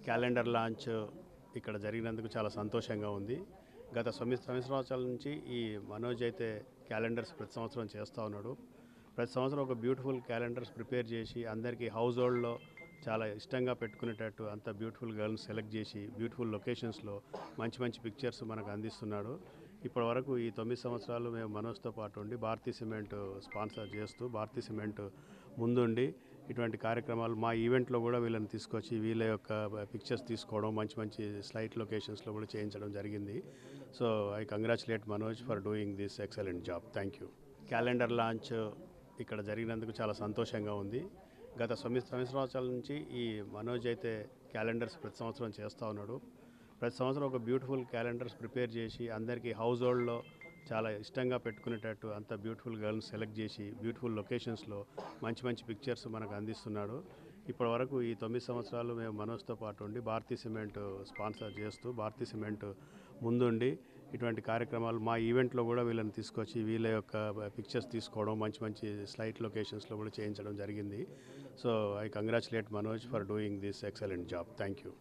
Calendar launch ఇక్కడ జరిగినందుకు చాలా సంతోషంగా ఉంది. గత 9 సంవత్సరాల నుంచి ఈ మనోజ్ అయితే క్యాలెండర్స్ ప్రతి సంవత్సరం చేస్తూ ఉన్నాడు. ప్రతి సంవత్సరం ఒక బ్యూటిఫుల్ క్యాలెండర్స్ ప్రిపేర్ చేసి అందరికీ హౌస్ హోల్డ్లో చాలా ఇష్టంగా పెట్టుకునేటట్టు అంత బ్యూటిఫుల్ గర్ల్ని సెలెక్ట్ చేసి బ్యూటిఫుల్ లొకేషన్స్లో మంచి మంచి పిక్చర్స్ మనకు అందిస్తున్నాడు. ఇప్పటి వరకు ఈ 9 సంవత్సరాలు మేము మనోజ్తో పాటు ఉండి భారతీ సిమెంట్ స్పాన్సర్ చేస్తూ భారతీ సిమెంట్ ముందుండి ఇటువంటి కార్యక్రమాలు మా ఈవెంట్లో కూడా వీళ్ళని తీసుకొచ్చి వీళ్ళ యొక్క పిక్చర్స్ తీసుకోవడం మంచి మంచి స్లైట్ లొకేషన్స్లో కూడా చేయించడం జరిగింది. So I congratulate Manoj for doing this excellent job. Thank you. Calendar launch ఇక్కడ జరిగినందుకు చాలా సంతోషంగా ఉంది. గత 9 సంవత్సరాల నుంచి ఈ మనోజ్ అయితే క్యాలెండర్స్ ప్రతి సంవత్సరం చేస్తూ ఉన్నాడు. ప్రతి సంవత్సరం ఒక బ్యూటిఫుల్ క్యాలెండర్స్ ప్రిపేర్ చేసి అందరికీ హౌస్ హోల్డ్లో చాలా ఇష్టంగా పెట్టుకునేటట్టు అంత బ్యూటిఫుల్ గర్ల్ని సెలెక్ట్ చేసి బ్యూటిఫుల్ లొకేషన్స్లో మంచి మంచి పిక్చర్స్ మనకు అందిస్తున్నాడు. ఇప్పటి వరకు ఈ 9 సంవత్సరాలు మేము మనోజ్తో పాటు ఉండి భారతీ సిమెంట్ స్పాన్సర్ చేస్తూ భారతీ సిమెంట్ ముందుండి ఇటువంటి కార్యక్రమాలు మా ఈవెంట్లో కూడా వీళ్ళని తీసుకొచ్చి వీళ్ళ యొక్క పిక్చర్స్ తీసుకోవడం మంచి మంచి స్లైట్ లొకేషన్స్లో కూడా చేయించడం జరిగింది. So I congratulate Manoj for doing this excellent job. Thank you.